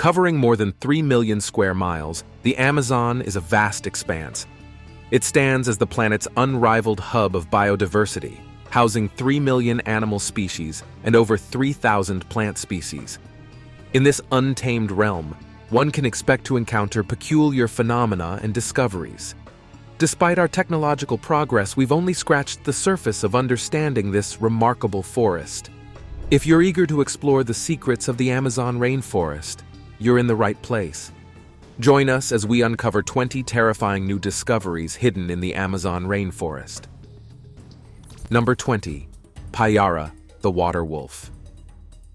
Covering more than 3 million square miles, the Amazon is a vast expanse. It stands as the planet's unrivaled hub of biodiversity, housing 3 million animal species and over 3,000 plant species. In this untamed realm, one can expect to encounter peculiar phenomena and discoveries. Despite our technological progress, we've only scratched the surface of understanding this remarkable forest. If you're eager to explore the secrets of the Amazon rainforest, you're in the right place. Join us as we uncover 20 terrifying new discoveries hidden in the Amazon rainforest. Number 20. Parara, the water wolf.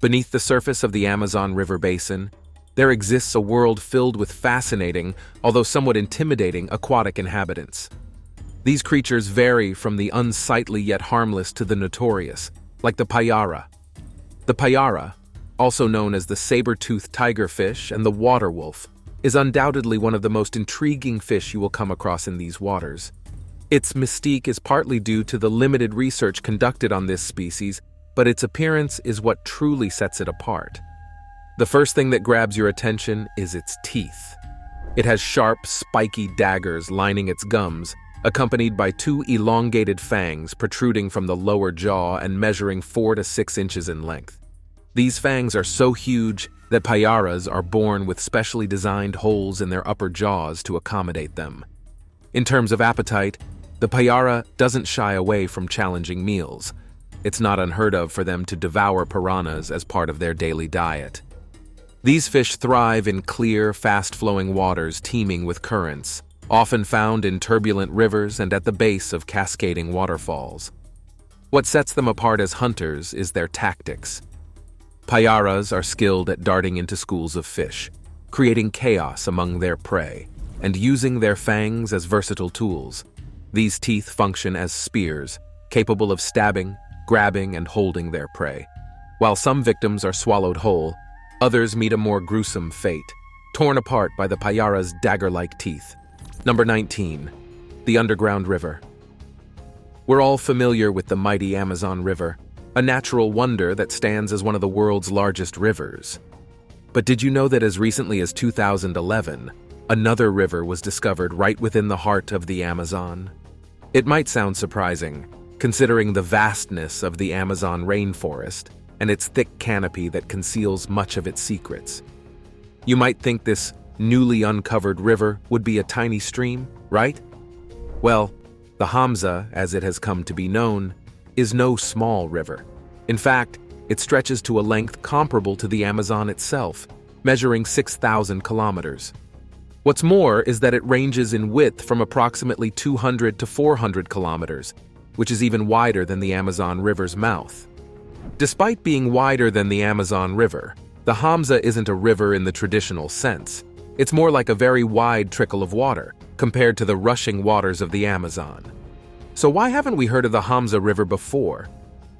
Beneath the surface of the Amazon River basin, there exists a world filled with fascinating, although somewhat intimidating, aquatic inhabitants. These creatures vary from the unsightly yet harmless to the notorious, like the Parara. The Parara, also known as the saber-toothed tigerfish and the water wolf, is undoubtedly one of the most intriguing fish you will come across in these waters. Its mystique is partly due to the limited research conducted on this species, but its appearance is what truly sets it apart. The first thing that grabs your attention is its teeth. It has sharp, spiky daggers lining its gums, accompanied by 2 elongated fangs protruding from the lower jaw and measuring 4 to 6 inches in length. These fangs are so huge that Pararas are born with specially designed holes in their upper jaws to accommodate them. In terms of appetite, the Parara doesn't shy away from challenging meals. It's not unheard of for them to devour piranhas as part of their daily diet. These fish thrive in clear, fast-flowing waters teeming with currents, often found in turbulent rivers and at the base of cascading waterfalls. What sets them apart as hunters is their tactics. Pararas are skilled at darting into schools of fish, creating chaos among their prey, and using their fangs as versatile tools. These teeth function as spears, capable of stabbing, grabbing, and holding their prey. While some victims are swallowed whole, others meet a more gruesome fate, torn apart by the Parara's dagger-like teeth. Number 19. The underground river. We're all familiar with the mighty Amazon River, a natural wonder that stands as one of the world's largest rivers. But did you know that as recently as 2011, another river was discovered right within the heart of the Amazon? It might sound surprising, considering the vastness of the Amazon rainforest and its thick canopy that conceals much of its secrets. You might think this newly uncovered river would be a tiny stream, right? Well, the Hamza, as it has come to be known, is no small river. In fact, it stretches to a length comparable to the Amazon itself, measuring 6,000 kilometers. What's more is that it ranges in width from approximately 200 to 400 kilometers, which is even wider than the Amazon River's mouth. Despite being wider than the Amazon River, the Hamza isn't a river in the traditional sense. It's more like a very wide trickle of water, compared to the rushing waters of the Amazon. So why haven't we heard of the Hamza River before?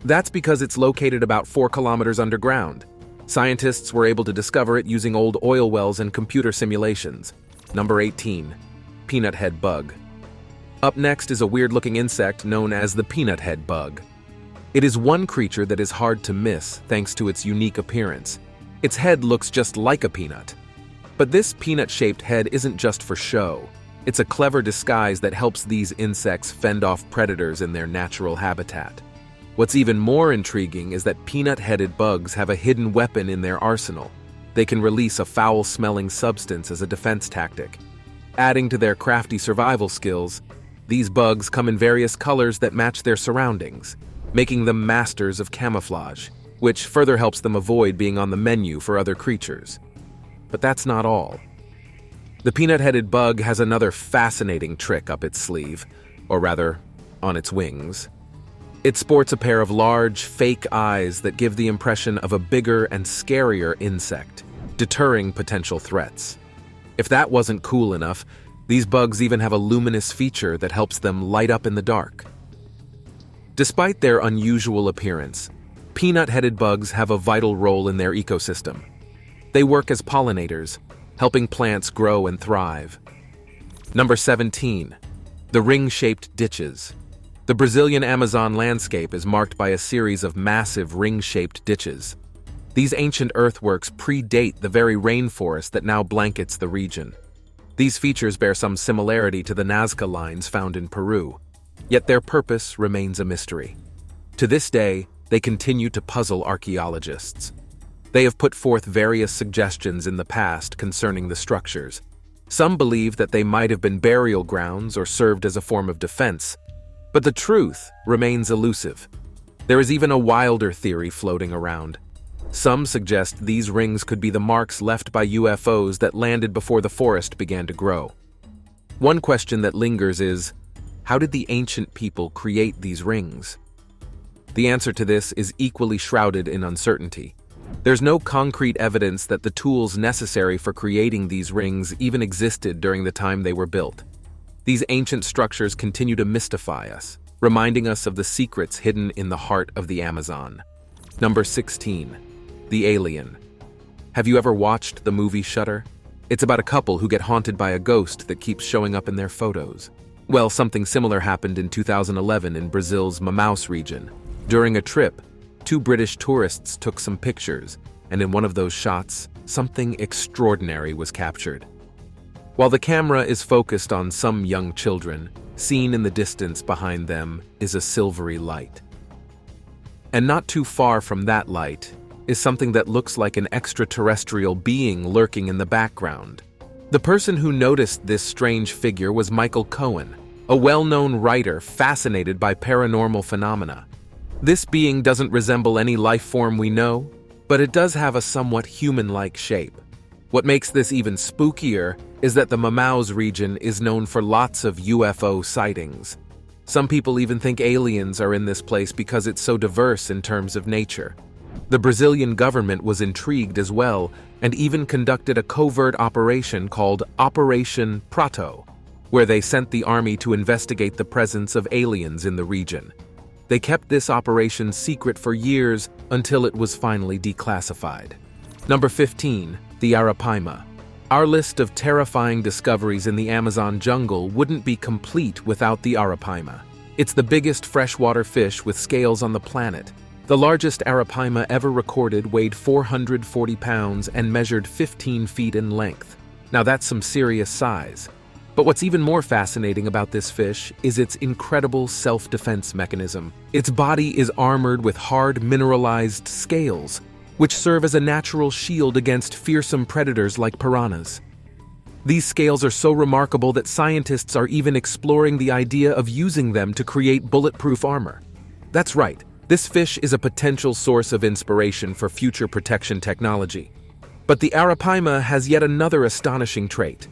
That's because it's located about 4 kilometers underground. Scientists were able to discover it using old oil wells and computer simulations. Number 18. Peanut head bug. Up next is a weird-looking insect known as the peanut head bug. It is one creature that is hard to miss thanks to its unique appearance. Its head looks just like a peanut. But this peanut-shaped head isn't just for show. It's a clever disguise that helps these insects fend off predators in their natural habitat. What's even more intriguing is that peanut-headed bugs have a hidden weapon in their arsenal. They can release a foul-smelling substance as a defense tactic. Adding to their crafty survival skills, these bugs come in various colors that match their surroundings, making them masters of camouflage, which further helps them avoid being on the menu for other creatures. But that's not all. The peanut-headed bug has another fascinating trick up its sleeve, or rather, on its wings. It sports a pair of large, fake eyes that give the impression of a bigger and scarier insect, deterring potential threats. If that wasn't cool enough, these bugs even have a luminous feature that helps them light up in the dark. Despite their unusual appearance, peanut-headed bugs have a vital role in their ecosystem. They work as pollinators, helping plants grow and thrive. Number 17. The ring-shaped ditches. The Brazilian Amazon landscape is marked by a series of massive ring-shaped ditches. These ancient earthworks predate the very rainforest that now blankets the region. These features bear some similarity to the Nazca lines found in Peru, yet their purpose remains a mystery. To this day, they continue to puzzle archaeologists. They have put forth various suggestions in the past concerning the structures. Some believe that they might have been burial grounds or served as a form of defense, but the truth remains elusive. There is even a wilder theory floating around. Some suggest these rings could be the marks left by UFOs that landed before the forest began to grow. One question that lingers is, how did the ancient people create these rings? The answer to this is equally shrouded in uncertainty. There's no concrete evidence that the tools necessary for creating these rings even existed during the time they were built. These ancient structures continue to mystify us, reminding us of the secrets hidden in the heart of the Amazon. Number 16. The Alien. Have you ever watched the movie Shutter? It's about a couple who get haunted by a ghost that keeps showing up in their photos. Well, something similar happened in 2011 in Brazil's Manaus region. During a trip, 2 British tourists took some pictures, and in one of those shots, something extraordinary was captured. While the camera is focused on some young children, seen in the distance behind them is a silvery light. And not too far from that light is something that looks like an extraterrestrial being lurking in the background. The person who noticed this strange figure was Michael Cohen, a well-known writer fascinated by paranormal phenomena. This being doesn't resemble any life form we know, but it does have a somewhat human-like shape. What makes this even spookier is that the Manaus region is known for lots of UFO sightings. Some people even think aliens are in this place because it's so diverse in terms of nature. The Brazilian government was intrigued as well and even conducted a covert operation called Operation Prato, where they sent the army to investigate the presence of aliens in the region. They kept this operation secret for years until it was finally declassified. Number 15. The Arapaima. Our list of terrifying discoveries in the Amazon jungle wouldn't be complete without the Arapaima. It's the biggest freshwater fish with scales on the planet. The largest Arapaima ever recorded weighed 440 pounds and measured 15 feet in length. Now that's some serious size. But what's even more fascinating about this fish is its incredible self-defense mechanism. Its body is armored with hard mineralized scales, which serve as a natural shield against fearsome predators like piranhas. These scales are so remarkable that scientists are even exploring the idea of using them to create bulletproof armor. That's right, this fish is a potential source of inspiration for future protection technology. But the Arapaima has yet another astonishing trait.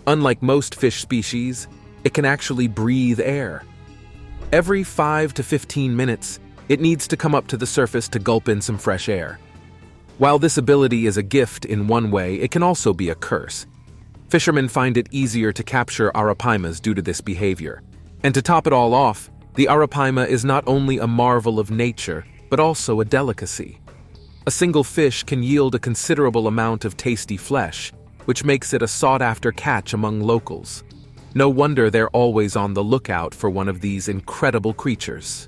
Unlike most fish species, it can actually breathe air. Every 5 to 15 minutes, it needs to come up to the surface to gulp in some fresh air. While this ability is a gift in one way, it can also be a curse. Fishermen find it easier to capture Arapaimas due to this behavior. And to top it all off, the Arapaima is not only a marvel of nature, but also a delicacy. A single fish can yield a considerable amount of tasty flesh, which makes it a sought-after catch among locals. No wonder they're always on the lookout for one of these incredible creatures.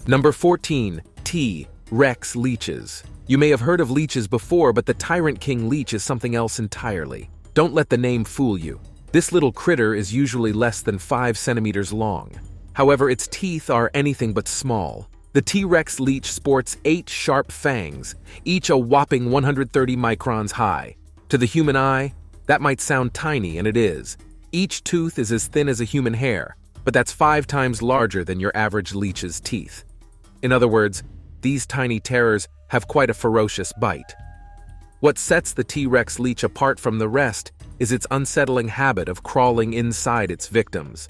Number 14. TRex leeches. You may have heard of leeches before, but the Tyrant King leech is something else entirely. Don't let the name fool you. This little critter is usually less than 5 centimeters long. However, its teeth are anything but small. The TRex leech sports 8 sharp fangs, each a whopping 130 microns high. To the human eye, that might sound tiny, and it is. Each tooth is as thin as a human hair, but that's 5 times larger than your average leech's teeth. In other words, these tiny terrors have quite a ferocious bite. What sets the TRex leech apart from the rest is its unsettling habit of crawling inside its victims.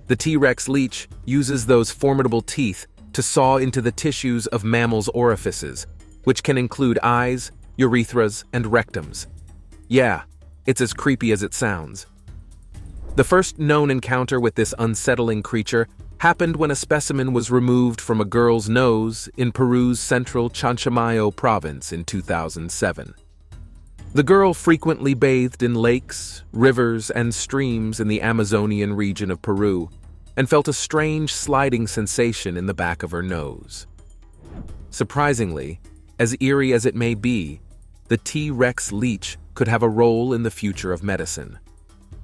The TRex leech uses those formidable teeth to saw into the tissues of mammals' orifices, which can include eyes, urethras, and rectums. Yeah, it's as creepy as it sounds. The first known encounter with this unsettling creature happened when a specimen was removed from a girl's nose in Peru's central Chanchamayo province in 2007. The girl frequently bathed in lakes, rivers, and streams in the Amazonian region of Peru and felt a strange sliding sensation in the back of her nose. Surprisingly, As eerie as it may be, the TRex leech could have a role in the future of medicine.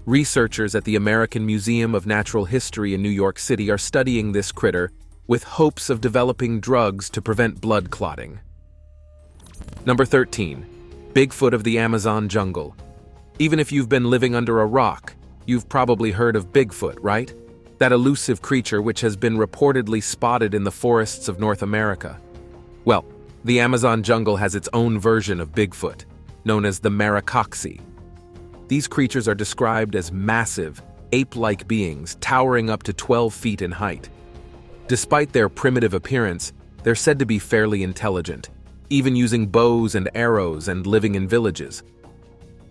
Researchers at the American Museum of Natural History in New York City are studying this critter with hopes of developing drugs to prevent blood clotting. Number 13. Bigfoot of the Amazon jungle. Even if you've been living under a rock, you've probably heard of Bigfoot, right? That elusive creature which has been reportedly spotted in the forests of North America. Well, the Amazon jungle has its own version of Bigfoot, known as the Maracoxy. These creatures are described as massive, ape-like beings towering up to 12 feet in height. Despite their primitive appearance, they're said to be fairly intelligent, even using bows and arrows and living in villages.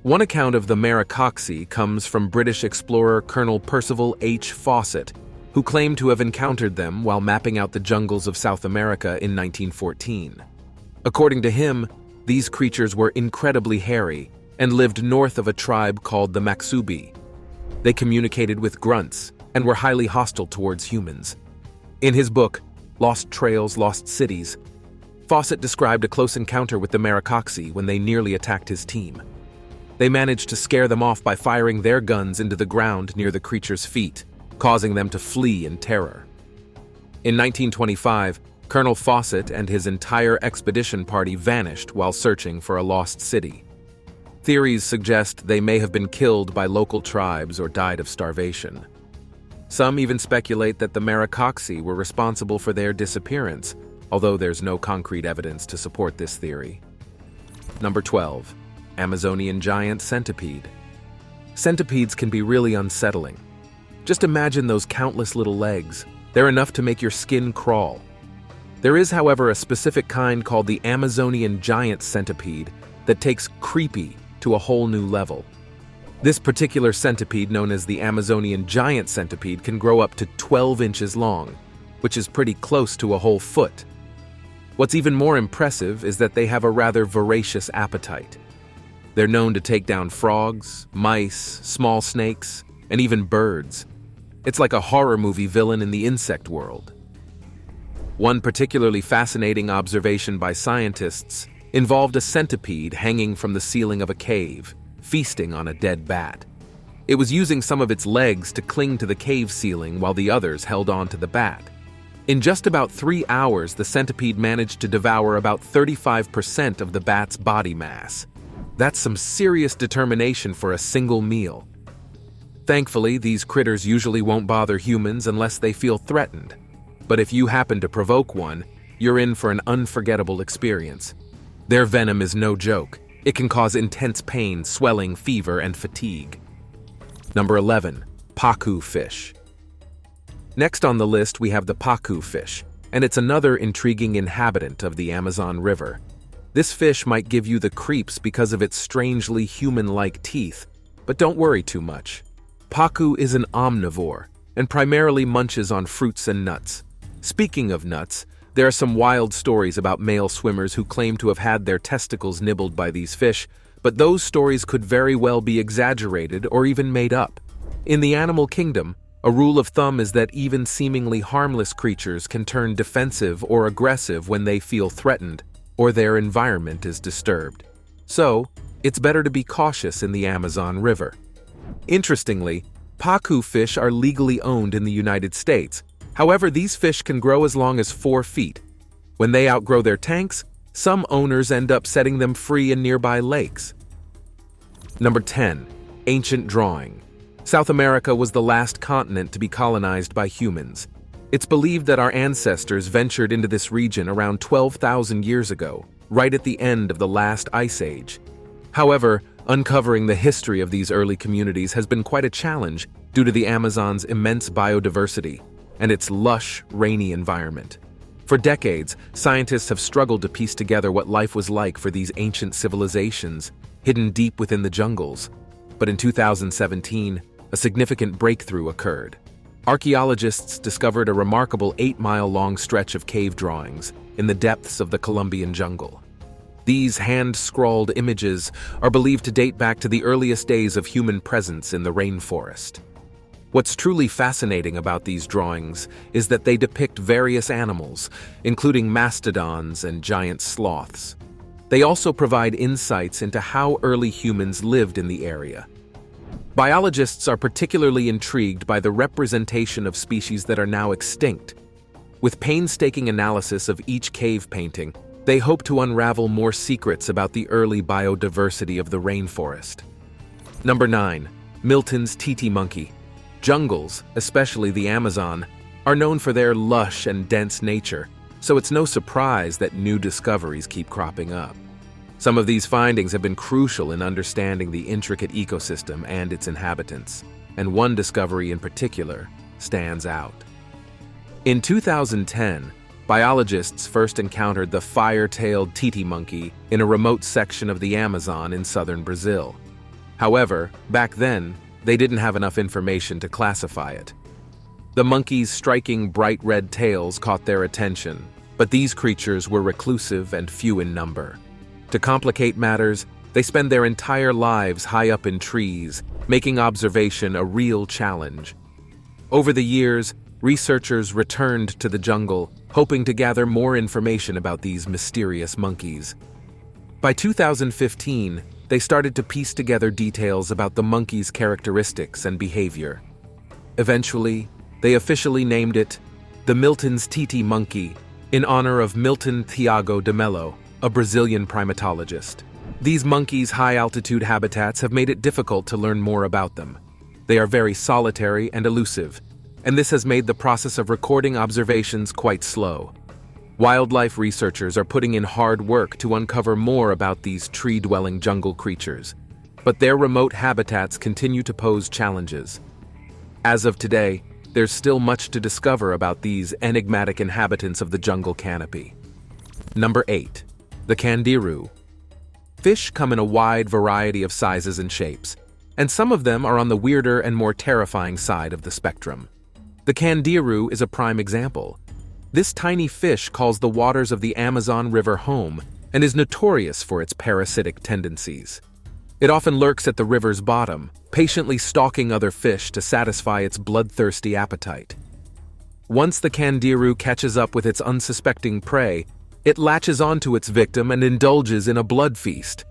One account of the Maracoxy comes from British explorer Colonel Percival H. Fawcett, who claimed to have encountered them while mapping out the jungles of South America in 1914. According to him, these creatures were incredibly hairy and lived north of a tribe called the Maxubi. They communicated with grunts and were highly hostile towards humans. In his book, Lost Trails, Lost Cities, Fawcett described a close encounter with the Maracoxy when they nearly attacked his team. They managed to scare them off by firing their guns into the ground near the creature's feet, causing them to flee in terror. In 1925, Colonel Fawcett and his entire expedition party vanished while searching for a lost city. Theories suggest they may have been killed by local tribes or died of starvation. Some even speculate that the Maracoxy were responsible for their disappearance, although there's no concrete evidence to support this theory. Number 12. Amazonian giant centipede. Centipedes can be really unsettling. Just imagine those countless little legs. They're enough to make your skin crawl. There is, however, a specific kind called the Amazonian giant centipede that takes creepy to a whole new level. This particular centipede, known as the Amazonian giant centipede, can grow up to 12 inches long, which is pretty close to a whole foot. What's even more impressive is that they have a rather voracious appetite. They're known to take down frogs, mice, small snakes, and even birds. It's like a horror movie villain in the insect world. One particularly fascinating observation by scientists involved a centipede hanging from the ceiling of a cave, feasting on a dead bat. It was using some of its legs to cling to the cave ceiling while the others held on to the bat. In just about 3 hours, the centipede managed to devour about 35% of the bat's body mass. That's some serious determination for a single meal. Thankfully, these critters usually won't bother humans unless they feel threatened. But if you happen to provoke one, you're in for an unforgettable experience. Their venom is no joke. It can cause intense pain, swelling, fever, and fatigue. Number 11. Paku fish. Next on the list, we have the Paku fish, and it's another intriguing inhabitant of the Amazon River. This fish might give you the creeps because of its strangely human-like teeth, but don't worry too much. Paku is an omnivore and primarily munches on fruits and nuts. Speaking of nuts, there are some wild stories about male swimmers who claim to have had their testicles nibbled by these fish, but those stories could very well be exaggerated or even made up. In the animal kingdom, a rule of thumb is that even seemingly harmless creatures can turn defensive or aggressive when they feel threatened or their environment is disturbed. So, it's better to be cautious in the Amazon River. Interestingly, Paku fish are legally owned in the United States. However, these fish can grow as long as 4 feet. When they outgrow their tanks, some owners end up setting them free in nearby lakes. Number 10. Ancient drawing. South America was the last continent to be colonized by humans. It's believed that our ancestors ventured into this region around 12,000 years ago, right at the end of the last ice age. However, uncovering the history of these early communities has been quite a challenge due to the Amazon's immense biodiversity and its lush, rainy environment. For decades, scientists have struggled to piece together what life was like for these ancient civilizations, hidden deep within the jungles. But in 2017, a significant breakthrough occurred. Archaeologists discovered a remarkable 8-mile-long stretch of cave drawings in the depths of the Colombian jungle. These hand-scrawled images are believed to date back to the earliest days of human presence in the rainforest. What's truly fascinating about these drawings is that they depict various animals, including mastodons and giant sloths. They also provide insights into how early humans lived in the area. Biologists are particularly intrigued by the representation of species that are now extinct. With painstaking analysis of each cave painting, they hope to unravel more secrets about the early biodiversity of the rainforest. Number 9. Miltons Titi monkey. Jungles, especially the Amazon, are known for their lush and dense nature, so it's no surprise that new discoveries keep cropping up. Some of these findings have been crucial in understanding the intricate ecosystem and its inhabitants, and one discovery in particular stands out. In 2010, biologists first encountered the fire-tailed titi monkey in a remote section of the Amazon in southern Brazil. However, back then, they didn't have enough information to classify it. The monkey's striking bright red tails caught their attention, but these creatures were reclusive and few in number. To complicate matters, they spend their entire lives high up in trees, making observation a real challenge. Over the years, researchers returned to the jungle, hoping to gather more information about these mysterious monkeys. By 2015, they started to piece together details about the monkey's characteristics and behavior. Eventually, they officially named it the Miltons Titi monkey, in honor of Milton Tiago de Mello, a Brazilian primatologist. These monkeys' high-altitude habitats have made it difficult to learn more about them. They are very solitary and elusive, and this has made the process of recording observations quite slow. Wildlife researchers are putting in hard work to uncover more about these tree-dwelling jungle creatures, but their remote habitats continue to pose challenges. As of today, there's still much to discover about these enigmatic inhabitants of the jungle canopy. Number 8. The Candiru. Fish come in a wide variety of sizes and shapes, and some of them are on the weirder and more terrifying side of the spectrum. The Candiru is a prime example. This tiny fish calls the waters of the Amazon River home and is notorious for its parasitic tendencies. It often lurks at the river's bottom, patiently stalking other fish to satisfy its bloodthirsty appetite. Once the Candiru catches up with its unsuspecting prey, it latches onto its victim and indulges in a blood feast.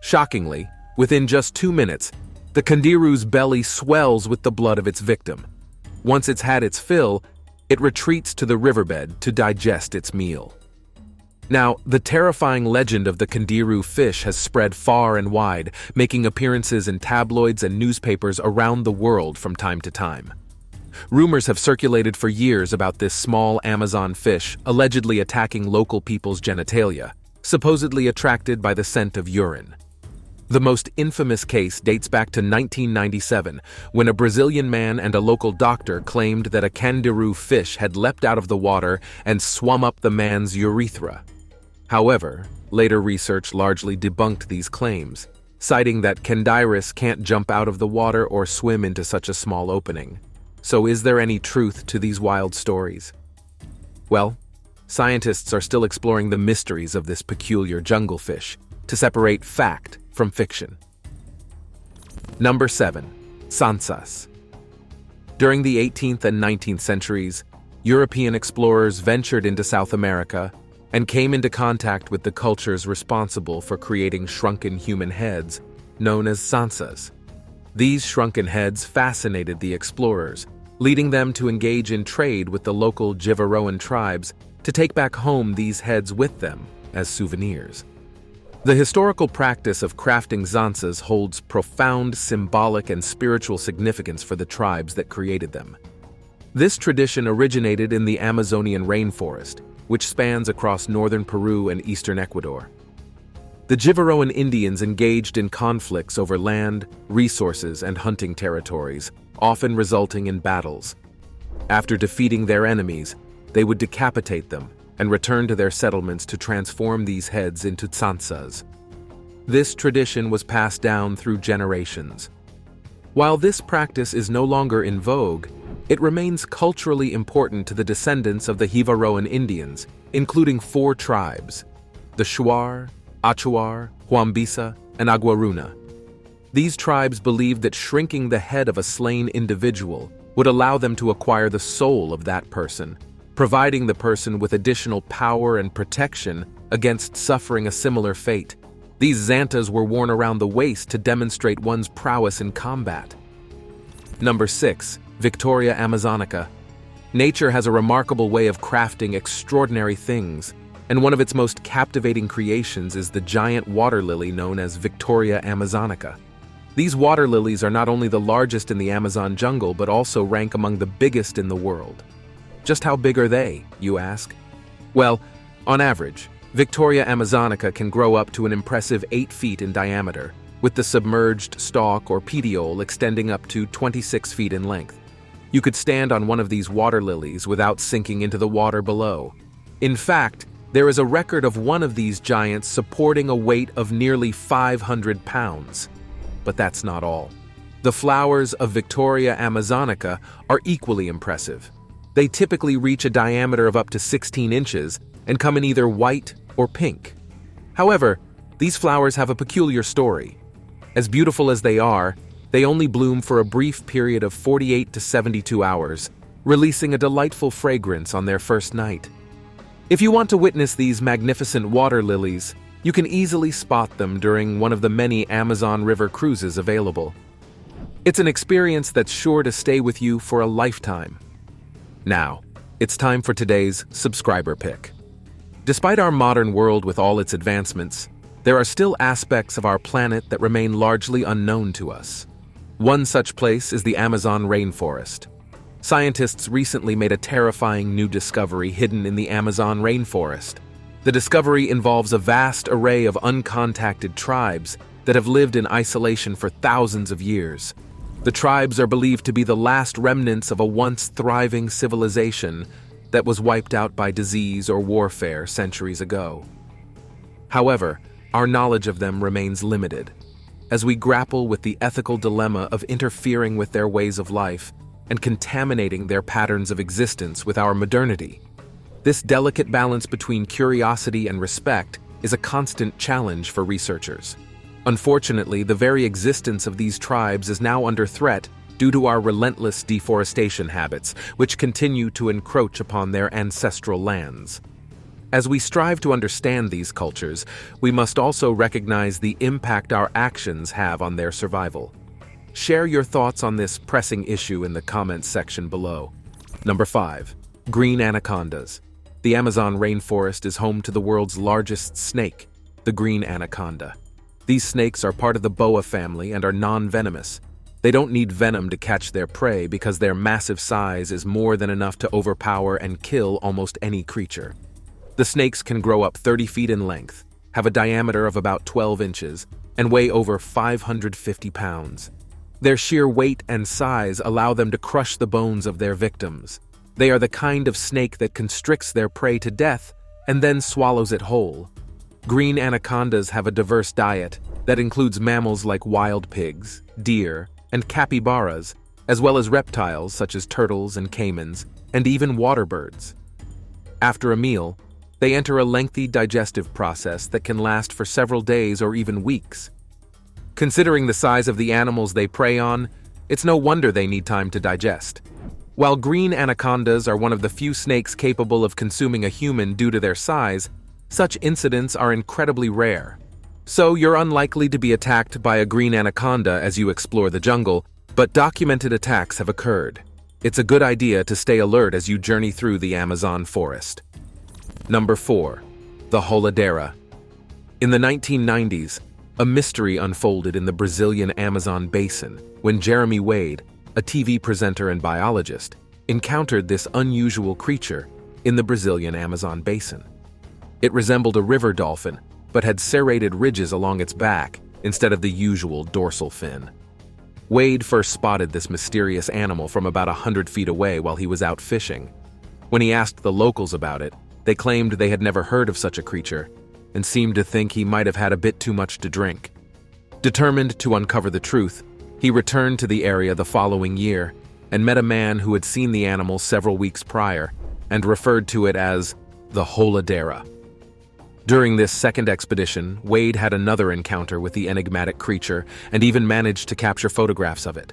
Shockingly, within just 2 minutes, the Candiru's belly swells with the blood of its victim. Once it's had its fill, it retreats to the riverbed to digest its meal. Now, the terrifying legend of the Candiru fish has spread far and wide, making appearances in tabloids and newspapers around the world from time to time. Rumors have circulated for years about this small Amazon fish allegedly attacking local people's genitalia, supposedly attracted by the scent of urine. The most infamous case dates back to 1997, when a Brazilian man and a local doctor claimed that a Candiru fish had leapt out of the water and swum up the man's urethra. However, later research largely debunked these claims, citing that Candirus can't jump out of the water or swim into such a small opening. So is there any truth to these wild stories? Well, scientists are still exploring the mysteries of this peculiar jungle fish to separate fact from fiction. Number 7. Zansas. During the 18th and 19th centuries, European explorers ventured into South America and came into contact with the cultures responsible for creating shrunken human heads, known as Zansas. These shrunken heads fascinated the explorers, leading them to engage in trade with the local Jivaroan tribes to take back home these heads with them as souvenirs. The historical practice of crafting Zansas holds profound symbolic and spiritual significance for the tribes that created them. This tradition originated in the Amazonian rainforest, which spans across northern Peru and eastern Ecuador. The Jivaroan Indians engaged in conflicts over land, resources, and hunting territories, often resulting in battles. After defeating their enemies, they would decapitate them and return to their settlements to transform these heads into Zansas. This tradition was passed down through generations. While this practice is no longer in vogue, it remains culturally important to the descendants of the Jivaroan Indians, including 4 tribes: the Shuar, Achuar, Huambisa, and Aguaruna. These tribes believed that shrinking the head of a slain individual would allow them to acquire the soul of that person, providing the person with additional power and protection against suffering a similar fate. These Zantas were worn around the waist to demonstrate one's prowess in combat. Number 6. Victoria amazonica. Nature has a remarkable way of crafting extraordinary things, and one of its most captivating creations is the giant water lily known as Victoria amazonica. These water lilies are not only the largest in the Amazon jungle, but also rank among the biggest in the world. Just how big are they, you ask? Well, on average, Victoria amazonica can grow up to an impressive 8 feet in diameter, with the submerged stalk or petiole extending up to 26 feet in length. You could stand on one of these water lilies without sinking into the water below. In fact, there is a record of one of these giants supporting a weight of nearly 500 pounds. But that's not all. The flowers of Victoria amazonica are equally impressive. They typically reach a diameter of up to 16 inches and come in either white or pink. However, these flowers have a peculiar story. As beautiful as they are, they only bloom for a brief period of 48 to 72 hours, releasing a delightful fragrance on their first night. If you want to witness these magnificent water lilies, you can easily spot them during one of the many Amazon River cruises available. It's an experience that's sure to stay with you for a lifetime. Now, it's time for today's subscriber pick. Despite our modern world with all its advancements, there are still aspects of our planet that remain largely unknown to us. One such place is the Amazon rainforest. Scientists recently made a terrifying new discovery hidden in the Amazon rainforest. The discovery involves a vast array of uncontacted tribes that have lived in isolation for thousands of years. The tribes are believed to be the last remnants of a once thriving civilization that was wiped out by disease or warfare centuries ago. However, our knowledge of them remains limited. As we grapple with the ethical dilemma of interfering with their ways of life and contaminating their patterns of existence with our modernity, this delicate balance between curiosity and respect is a constant challenge for researchers. Unfortunately, the very existence of these tribes is now under threat due to our relentless deforestation habits, which continue to encroach upon their ancestral lands. As we strive to understand these cultures, we must also recognize the impact our actions have on their survival. Share your thoughts on this pressing issue in the comments section below. Number 5. Green anacondas. The Amazon rainforest is home to the world's largest snake, the green anaconda. These snakes are part of the boa family and are non-venomous. They don't need venom to catch their prey because their massive size is more than enough to overpower and kill almost any creature. The snakes can grow up 30 feet in length, have a diameter of about 12 inches, and weigh over 550 pounds. Their sheer weight and size allow them to crush the bones of their victims. They are the kind of snake that constricts their prey to death and then swallows it whole. Green anacondas have a diverse diet that includes mammals like wild pigs, deer, and capybaras, as well as reptiles such as turtles and caimans, and even water birds. After a meal, they enter a lengthy digestive process that can last for several days or even weeks. Considering the size of the animals they prey on, it's no wonder they need time to digest. While green anacondas are one of the few snakes capable of consuming a human due to their size, such incidents are incredibly rare. So you're unlikely to be attacked by a green anaconda as you explore the jungle, but documented attacks have occurred. It's a good idea to stay alert as you journey through the Amazon forest. Number 4. The Holodera. In the 1990s, a mystery unfolded in the Brazilian Amazon basin when Jeremy Wade, a TV presenter and biologist, encountered this unusual creature in the Brazilian Amazon basin. It resembled a river dolphin, but had serrated ridges along its back instead of the usual dorsal fin. Wade first spotted this mysterious animal from about 100 feet away while he was out fishing. When he asked the locals about it, they claimed they had never heard of such a creature and seemed to think he might have had a bit too much to drink. Determined to uncover the truth, he returned to the area the following year and met a man who had seen the animal several weeks prior and referred to it as the Holodera. During this second expedition, Wade had another encounter with the enigmatic creature and even managed to capture photographs of it.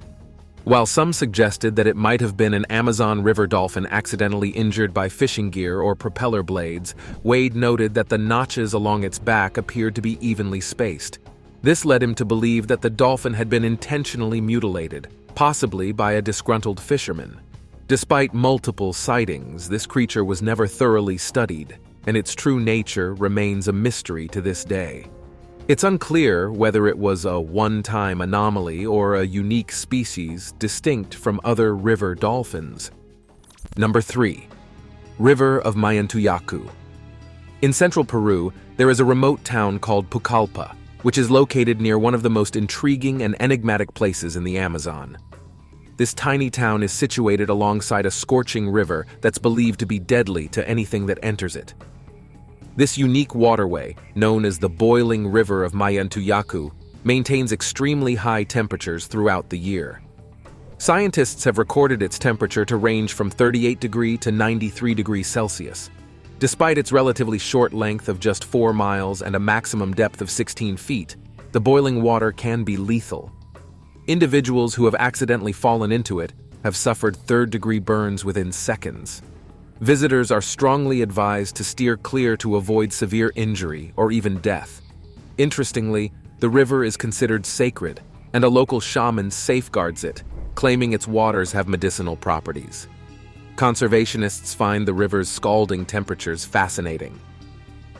While some suggested that it might have been an Amazon river dolphin accidentally injured by fishing gear or propeller blades, Wade noted that the notches along its back appeared to be evenly spaced. This led him to believe that the dolphin had been intentionally mutilated, possibly by a disgruntled fisherman. Despite multiple sightings, this creature was never thoroughly studied, and its true nature remains a mystery to this day. It's unclear whether it was a one-time anomaly or a unique species distinct from other river dolphins. Number 3. River of Yaku. In central Peru, there is a remote town called Pucallpa, which is located near one of the most intriguing and enigmatic places in the Amazon. This tiny town is situated alongside a scorching river that's believed to be deadly to anything that enters it. This unique waterway, known as the boiling river of Yaku, maintains extremely high temperatures throughout the year. Scientists have recorded its temperature to range from 38 degrees to 93 degrees Celsius. Despite its relatively short length of just 4 miles and a maximum depth of 16 feet, the boiling water can be lethal. Individuals who have accidentally fallen into it have suffered third-degree burns within seconds. Visitors are strongly advised to steer clear to avoid severe injury or even death. Interestingly, the river is considered sacred, and a local shaman safeguards it, claiming its waters have medicinal properties. Conservationists find the river's scalding temperatures fascinating.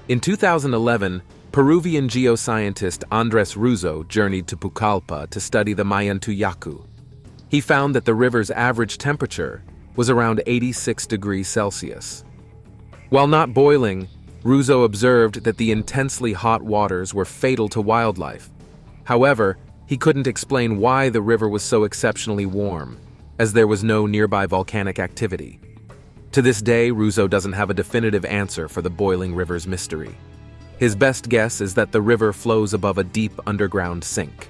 In 2011, Peruvian geoscientist Andres Ruzo journeyed to Pucallpa to study the Yaku. He found that the river's average temperature was around 86 degrees Celsius. While not boiling, Ruzo observed that the intensely hot waters were fatal to wildlife. However, he couldn't explain why the river was so exceptionally warm, as there was no nearby volcanic activity. To this day, Ruzo doesn't have a definitive answer for the boiling river's mystery. His best guess is that the river flows above a deep underground sink.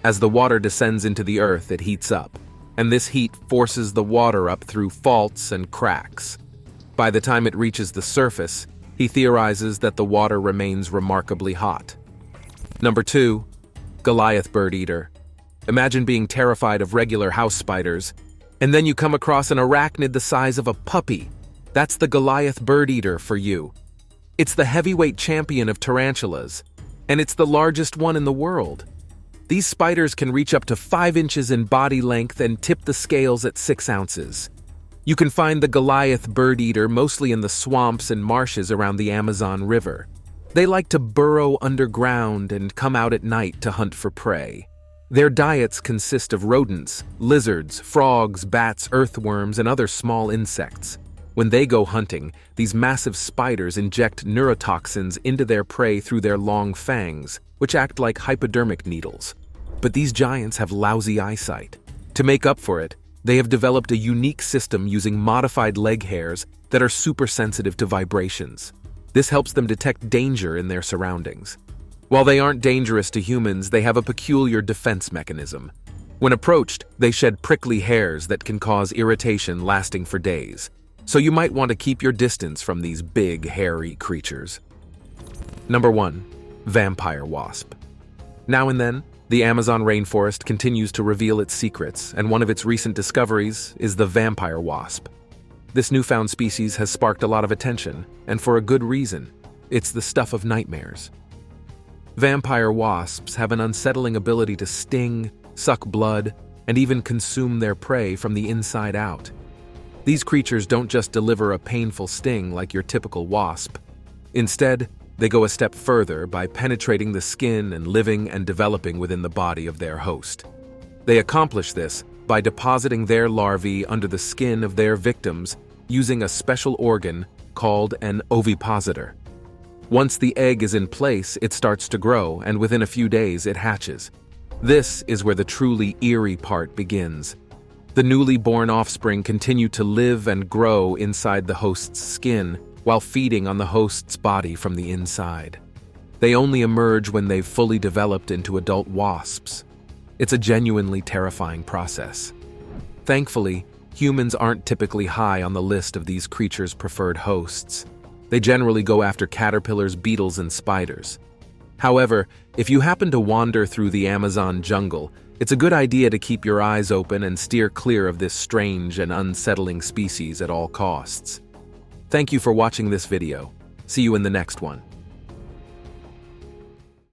As the water descends into the earth, it heats up, and this heat forces the water up through faults and cracks. By the time it reaches the surface, he theorizes that the water remains remarkably hot. Number 2. Goliath bird eater. Imagine being terrified of regular house spiders, and then you come across an arachnid the size of a puppy. That's the Goliath bird eater for you. It's the heavyweight champion of tarantulas, and it's the largest one in the world. These spiders can reach up to 5 inches in body length and tip the scales at 6 ounces. You can find the Goliath bird eater mostly in the swamps and marshes around the Amazon River. They like to burrow underground and come out at night to hunt for prey. Their diets consist of rodents, lizards, frogs, bats, earthworms, and other small insects. When they go hunting, these massive spiders inject neurotoxins into their prey through their long fangs, which act like hypodermic needles. But these giants have lousy eyesight. To make up for it, they have developed a unique system using modified leg hairs that are super sensitive to vibrations. This helps them detect danger in their surroundings. While they aren't dangerous to humans, they have a peculiar defense mechanism. When approached, they shed prickly hairs that can cause irritation lasting for days. So you might want to keep your distance from these big, hairy creatures. Number 1. Vampire wasp. Now and then, the Amazon rainforest continues to reveal its secrets, and one of its recent discoveries is the vampire wasp. This newfound species has sparked a lot of attention, and for a good reason. It's the stuff of nightmares. Vampire wasps have an unsettling ability to sting, suck blood, and even consume their prey from the inside out. These creatures don't just deliver a painful sting like your typical wasp. Instead, they go a step further by penetrating the skin and living and developing within the body of their host. They accomplish this by depositing their larvae under the skin of their victims using a special organ called an ovipositor. Once the egg is in place, it starts to grow, and within a few days it hatches. This is where the truly eerie part begins. The newly born offspring continue to live and grow inside the host's skin while feeding on the host's body from the inside. They only emerge when they've fully developed into adult wasps. It's a genuinely terrifying process. Thankfully, humans aren't typically high on the list of these creatures' preferred hosts. They generally go after caterpillars, beetles, and spiders. However, if you happen to wander through the Amazon jungle, It's a good idea to keep your eyes open and steer clear of this strange and unsettling species at all costs. Thank you for watching this video. See you in the next one.